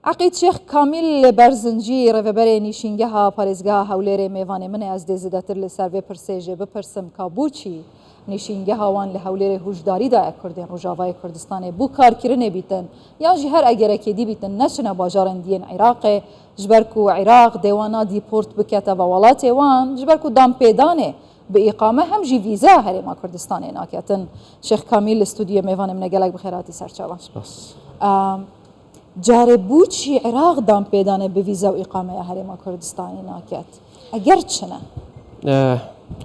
عقید شیخ کامیل برزنجی ڕێڤەبەرێ نیشینگەها پارێزگا هەولێرێ میێوانێ منێ ئەس دێ زیاتر لەسەر وێ پرسێژێ بپرسم کا بۆچی نیشینگەهاوان لە هەولێرێ هوژداریدایە کوردێن ڕۆژاوای کوردستانê بۆ کارکردنê بیتن یان jî her egerekêdî بیتن neçine bajarên diyên Iraqê ji ber ku Iraq dêwana dîport bikete ve welatê wan ji ber ku dampêdanê bi îqame hem jî vîza Herêma Kurdistanê naketin. Şêx Kamîl li stûdyoya mêvanê min gelek bi xêratî serçavan. Carê bûçî Iraq dampêdanê bi vîza û îqameya Herêma Kurdistanê naket. Eger çine?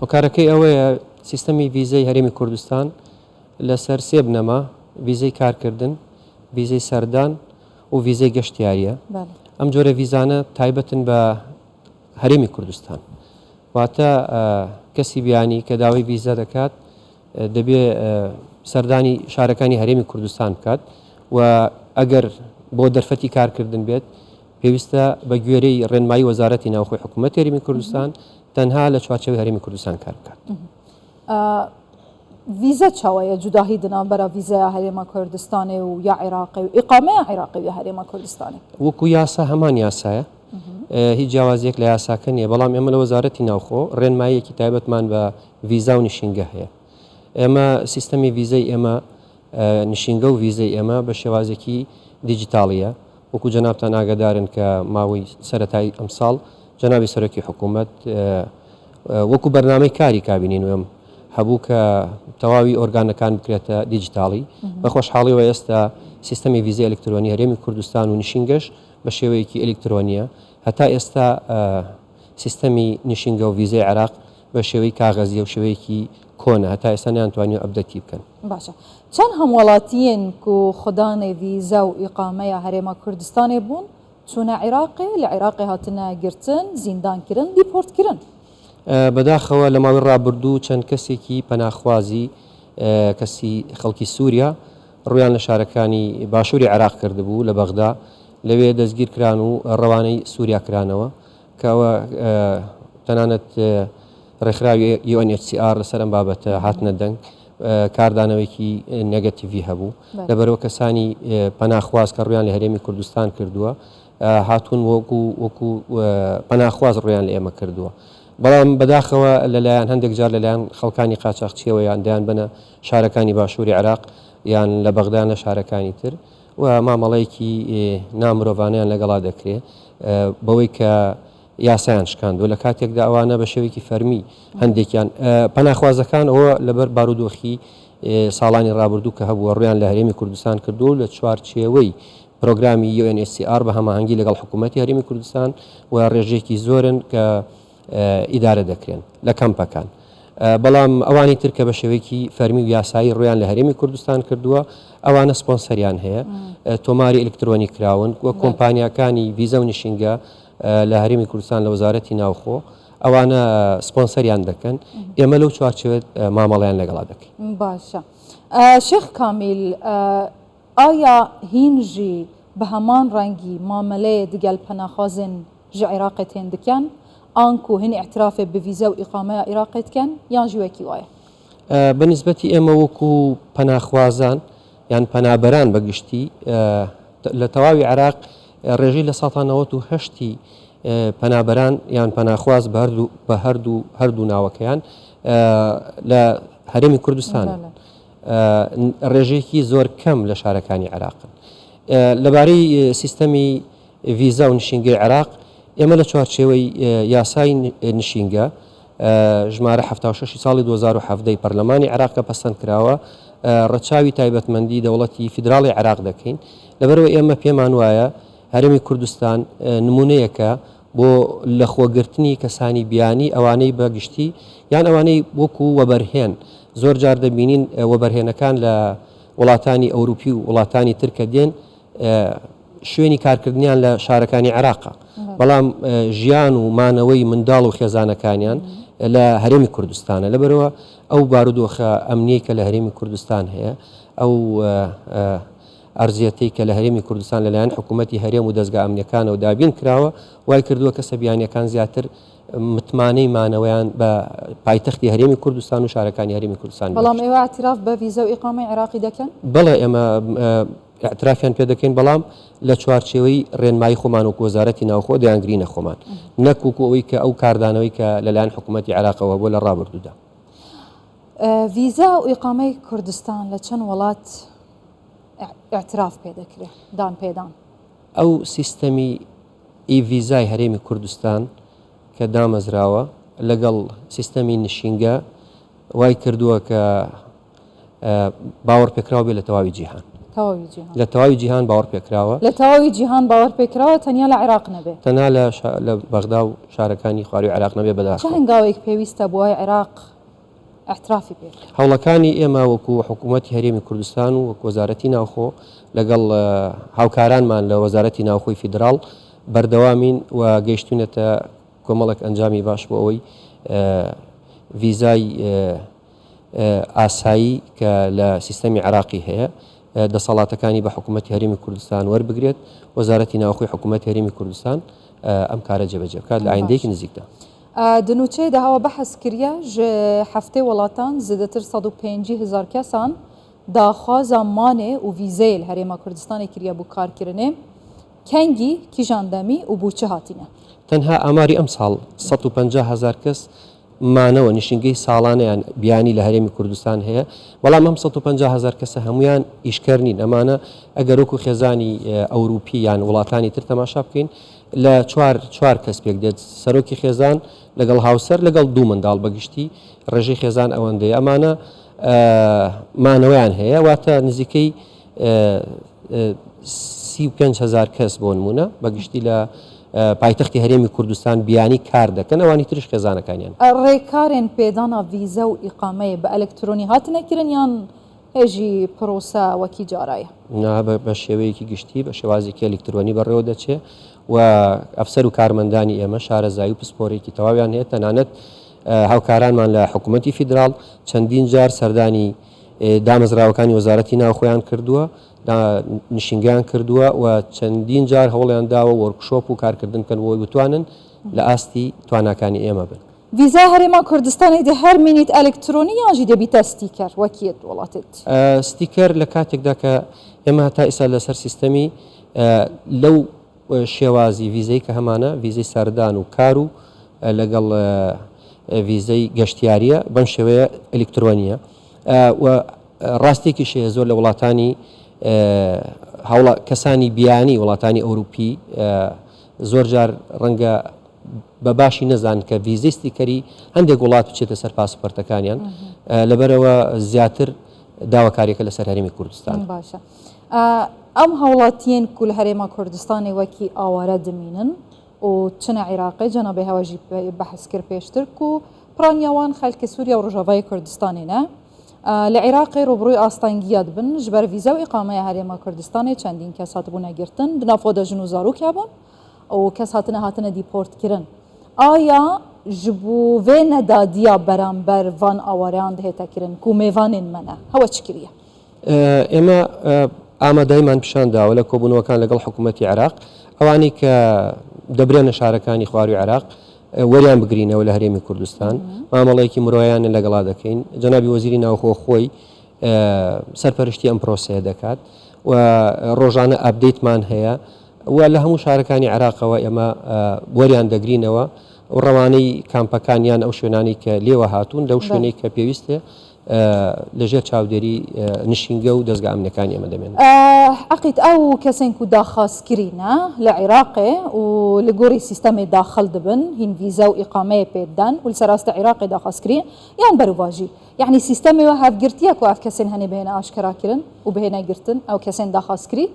Hokarekê ew ye سیستەمی ڤیزەی هەرێمی کوردستان لەسەر سێ بنەما ڤیزەی کارکردن، ڤیزەی سەردان و ڤیزەی گەشتیاریە. ئەم جۆرە ڤیزانە تایبەتن بە هەرێمی کوردستان. واتە کەسی بیانی کە داوای ڤیزە دەکات دەبێ سەردانی شارەکانی هەرێمی کوردستان بکات و ئەگەر بۆ دەرفەتی کارکردن بێت پێویستە بە گوێرەی ڕێنمایی وەزارەتی ناوخۆی حکوومەت هەرێمی کوردستان تەنها لە چوارچێوەی هەرێمی کوردستان کار بکات. ویزە چاوەیە جوداهی دنابەرە ڤیزەیە هەرێما کوردستانê و یا عێراقی و ئیقامەیە عێراقی و هەرێما کوردستانê وەکو یاسا هەمان یاسایە هیچ جیاوازیەک لە یاساکە نیە بەڵام ئێمە لە وەزارەتی ناوخۆ ڕێنماییەکی تایبەتمان بە ڤیزا و نیشینگە هەیە. ئێمە سیستەمی ڤیزەی ئێمە نیشینگە و ڤیزەی ئێمە بە شێوازێکی دیجیتاڵیە وەکو جەنابتان ئاگادارن کە ماوەی سەرەتایی ئەم ساڵ جەنابی سەرۆکی حکوومەت وەکو بەرنامەی کاری کابینین وێم هەبوو کە تەواوی ئۆرگانەکان بکرێتە دیجیتاڵی بە خۆشحاڵیەوە ئێستا سیستەمی ڤیزە ئەلکترۆنی هەرێمی کوردستان و نیشینگەش بە شێوەیەکی ئەلکترۆنیە هەتا ئێستا سیستەمی نیشینگە و ڤیزەی عێراق بە شێوەی کاغەزیە و شێوەیەکی کۆنە هەتا ئێستا نیانتوانی ئەپدەتی بکەن. باشە چەند هەموڵاتیین و خوددانێ ڤیزە و ئیقامەیە هەرێما کوردستانê بوون چوونە عێراقê لە عێراقê هاتنە گرتن زیندانکردن دیپۆرتکردن. بەداخەوە لە ماوەی ڕابردوو چەند کەسێکی پەناخوازی کەسی خەڵکی سووریا ڕویان لە شارەکانی باشووری عێراق کردبوو لە بەغدا لەوێ دەستگیر کران و ڕەوانەی سووریا کرانەوە کەەوە تەنانەت ڕێکخراوی UNHCR لەسەر ئەم بابەتە هاتنە دەنگ کاردانەوەیکی نێگەتیڤی هەبوو لەبەرەوە کەسانی پەناخواز کە ڕویان لە هەرێمی کوردستان کردووە هاتوون وەکو پەناخواز ڕویان لە ئێمە کردووە. بەڵام بەداخەوە لەلایەن هەندێک جار لەلایەن خەڵکانی قاچاقچیەوە یان دەیان بنە شارەکانی باشووری عێراق یان لە بەغدان لە شارەکانی تر و مامەڵەیەکی نامرۆڤانیان لەگەڵا دەکرێت بەوەی کە یاسایان شکاند و لە کاتێکدا ئەوانە بە شێوەیەکی فەرمی هەندێکیان پەناخوازەکان ئەوە لەبەر بارودۆخی ساڵانی ڕابردوو کە هەبووە ڕویان لە هەرێمی کوردستان کردو لە چوارچێوەی پرۆگرامی UNHCR بە هەماهەنگی لەگەڵ حکوومەتی هەرێمی کوردستان و ڕێژێکی زۆرن کە ئیدارە دەکرێن لە کەمپەکان. بەڵام ئەوانی ترکە بە شێوەیەکی فەرمی و یاسایی ڕویان لە هەرێمی کوردستان کردووە ئەوانە سپۆنسەریان هەیە تۆماری ئەلکترۆنی کراون و کۆمپانیاکانی ڤیزە و نیشینگە لە هەرێمی کوردستان لە وەزارەتی ناوخۆ ئەوانە سپۆنسەریان دەکەن ئێمە لەو چوارچێوێت مامەڵیان لەگەڵا دەکەین. باشە شێخ کامیل ئایا هینژی بە هەمان ڕەنگی مامەلەیە دیگەل پەناخوازن ji Iraqê tên dikin anku hin اعترافê bi vîze û îqameya Iraqê dikin yan jî wekî waye? بە نسبەتی ئێمە وەکو پەناخوازان یان پەنابەران بەگشتی لە تەواوی عێراق ڕێژەی لە 1970 پەنابەران یان پەناخواز بە هەردوو ناوەکەیان لە هەرێمی کوردستان ڕێژەیەکی زۆر کەم لە شارەکانی عێراقن. لەبارەی سیستەمی ڤیزا و نیشینگەی عێراق ئێمە لە چوارچێوەی یاسای نیشینگە ژمارە 76 ساڵی 2017 پەرلەمانی عێراق کە پەسەند کراوە ڕەچاوی تایبەتمەندی دەوڵەتی فیدراڵی عێراق دەکەین لەبەرەوە ئێمە پێمان وایە هەرێمی کوردستان نمونەیەکە بۆ لەخۆگرتنی کەسانی بیانی ئەوانەی بەگشتی یان ئەوانەی وەکو وەبەرهێن زۆر جار دەبینین وەبەرهێنەکان لە وڵاتانی ئەوروپی و وڵاتانی ترکە دێن شوێنی کارکردنیان لە شارەکانی عێراقا بەڵام ژیان و مانەوەی منداڵ و خێزانەکانیان لە هەرێمی کوردستانە لەبەرەوە ئەو بارودۆخە ئەمنیەی کە لە هەرێمی کوردستان هەیە ئەو ئەرزیەتەی کە لە هەرێمی کوردستان لەلایەن حکوومەتی هەرێم و دەستگا ئەمنیەکانەوە دابین کراوە وای کردووە کە سەبیانیەکان زیاتر متمانەی مانەوەیان بە پایتەختی هەرێمی کوردستان و شارەکانی هەرێمی کوردستان. بەڵام ئێوە اعتراف بە ڤیزە و ئیقامەی عێراقی دەکەن؟ بەڵێ ئێمە اعترافیان پێ دەکەین بەڵام لە چوارچێوەی ڕێنمایی خۆمان و وەزارەتی ناوخۆ دەیانگرینە خۆمان نەکوکو ئەوەی کە ئەو کاردانەوەی کە لەلایەن حکوومەتی عێراقەوە بۆ لە ڕابردوودا. ڤیزا و ئیقامەی کوردستان لە چەند وڵات اعتراف پێ دەکرێت دان پێدان؟ ئەو سیستەمی ئیڤیزای هەرێمی کوردستان کە دامەزراوە لەگەڵ سیستەمی نشینگە وای کردووە کە باوەڕ پێکراوە بێت لە تەواوی جیهان. لە تەواوی جیهان باوەڕ پێکراوە، لە تەواوی جیهان باوەڕ پێکراوە، تەنیا لە عێراق نەبێت، تەنها لە بەغدا و شارەکانی خواروی عێراق نەبێ بەداخەوە. چ هەنگاوێک پێویستە بۆ وای عێراق احترافی پێ؟ هەوڵەکانی ئێمە وەکو حکوومەتی هەرێمی کوردستان و وەکو وەزارەتی ناوخۆ لەگەڵ هاوکارانمان لە وەزارەتی ناوخۆی فیدراڵ بەردەوامین و گەیشتونەتە کۆمەڵێک ئەنجامی باش بۆ ئەوەی ڤیزای ئاسایی کە لە سیستەمی عێراقی هەیە دەسەڵاتەکانی بە حکوومەتی هەرێمی کوردستان وەربگرێت. وەزارەتی ناوخۆی حکوومەتی هەرێمی کوردستان ئەم کارە جێبەجێ بکات لە ئایندەیەکی نزیکدا. دنوچێ داهەوە بەحەز کردە هەفتەی وڵاتان زیاتر 150,000 کەسان داخوازا مانێ و ڤیزەیە لە هەرێما کوردستانی کردە بۆ کارکردنێ کەنگی کیژاندەمی و بووچە هاتینە. تەنها ئاماری ئەم ساڵ 150,000 کەس مانەوە نشینگەی ساڵانەیان بیانی لە هەرێمی کوردستان هەیە، بەڵام ئەم 150,000 کەسە هەمویان ئیشکەر نین. ئەمانە ئەگەر وەکو خێزانی ئەوروپی یان وڵاتانی تر تەماشا بکەین لە چوار کەس پێک دێت، سەرۆکی خێزان لەگەڵ هاوسەر لەگەڵ دوو منداڵ بەگشتی ڕێژەی خێزان ئەوەندەیە. ئەمانە مانەوەیان هەیە، واتە نزیکەی 35,000 کەس بۆ نمونە بەگشتی لە پایتەختی هەرێمی کوردستان بیانی کار دەکەن، ئەوانی ترش خێزانەکانیان. ڕێکارێن پێدانا ڤیزە و ئیقامەیە بە ئەلکترۆنی هاتنەکردن یان هێژی پرۆسە وەکی جارایە؟ بە شێوەیەکی گشتی بە شێوازێکی ئەلکترۆنی بەڕێوە دەچێت و ئەفسەر و کارمەندانی ئێمە شارەزایی و پسپۆرێکی تەواویان هەیە. تەنانەت هاوکارانمان لە حکوومەتی فیدراڵ چەندین جار سەردانی دامەزراوەکانی وەزارەتی ناوخۆیان کردووە، نشینگیان کردووە و چەندین جار هەوڵیان داوە وەرکشۆپ و کارکردن بکەن بۆی بتوانن لە ئاستی تواناکانی ئێمە بن. ڤیزا هەرێما کوردستانی دە هەر مینیت ئەلکترۆنی یانژی دەبیتە ستیکەر وەکیت وڵاتێت؟ ستیکەر لە کاتێکدا کە ئێمە هەتا ئێستا لەسەر سیستەمی لەو شێوازی ڤیزەی کە هەمانە ڤیزەی سەردان و کار و لەگەڵ ڤیزەی گەشتیاریە بەم شێوەیە ئەلکترۆنیە و ڕاستێکی شەیە زۆر لە وڵاتانی کەسانی بیانی وڵاتانی ئەوروپی زۆر جار ڕەنگە بە باشی نەزان کە ڤیزەی ستیکەری هەندێک وڵات بچێتە سەر پاسپۆرتەکانیان لەبەرەوە زیاتر داواکاریەکە لەسەر هەرێمی کوردستان. باشە ئەم هەوڵاتیان کو لە هەرێما کوردستانی وەکی ئاوارە دمینن و چنە عێراقی جەنابێ هەواژی بەحث کرد پێشتر و پرانیاوان خەلکی سووریا و ڕۆژاوای کوردستانینە لە عێراقی ڕوبڕووی ئاستانگیات بن ji ber vîza û îqameya Herêma Kurdistanê çendîn kes hatibûne girtin di nav de jin û zarokê bûn û kes hatine dîportkirin. Aya ji bo vê nedadiya beramber van awareyan dihêtekirin ku mêvanên me ne hewa çi kiriye? ئێمە ئامادەیمان پیشانداوە لە کۆبوونەوەکان لەگەڵ حکوومەتی عێراق ئەوانەی کە دەبرێنە شارەکانی خواروی عێراق وەریان بگرینەوە لە هەرێمی کوردستان مامەڵەیەکی مرۆیان لەگەڵا دەکەین. جەنابی وەزیری ناوخۆ خۆی سەرپەرشتی ئەم پرۆسەیە دەکات و ڕۆژانە ئەپدەیتمان هەیە و لە هەموو شارەکانی عێراقەوە ئێمە وەریان دەگرینەوە و ڕەوانەی کامپەکانیان ئەو شوێنانی کە لێوە هاتوون لەو شوێنەی کە پێویستە لەژێر چاودێری نشینگە و دەستگا ئەمنەکانی ئێمە دەمێن. عقیت ئەو کەسێن و داخوازکرینە لە عێراقێ و لە گۆڕی سیستەمێ داخل دەبن هین ڤیزا و ئیقامەیە پێدان و سەراستە عێراقی داخوازکرین یان بەروواژی یعنی سیستەمێوە هەفگرتیە و ئەف کەسێن هەنێ بهێنە ئاشکراکردن و بهێنە گرتن ئەو کەسێن داخوازکری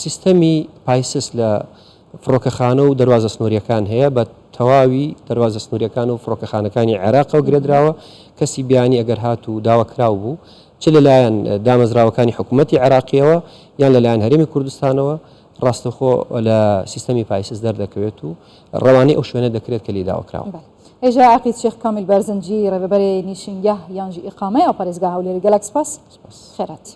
سیستەمی پایسس لە فڕۆکەخانە و دەواازە سنووریەکان هەیە بە تەواوی دەواازە سنووریەکان و فڕۆکەخانەکانی عێراق و گرێدراوە کەسی بیانی ئەگەر هات و داواکرااو بوو چ لەلایەن دامەزراوەکانی حکوومەتی عێراقیەوە یان لەلایەن هەرێمی کوردستانەوە ڕاستەخۆ لە سیستەمی پایسس دەردەکەوێت و ڕەوانەی ئەو شوێنە دەکرێت کە لی داواکراوە. ئێژە عقیت شێخ کامیل بەرزنجی ڕێبەبەرێ نیشینگە یانجی ئیقامەیە پارێزگا هەولێری گەلەک سپاس خێرات.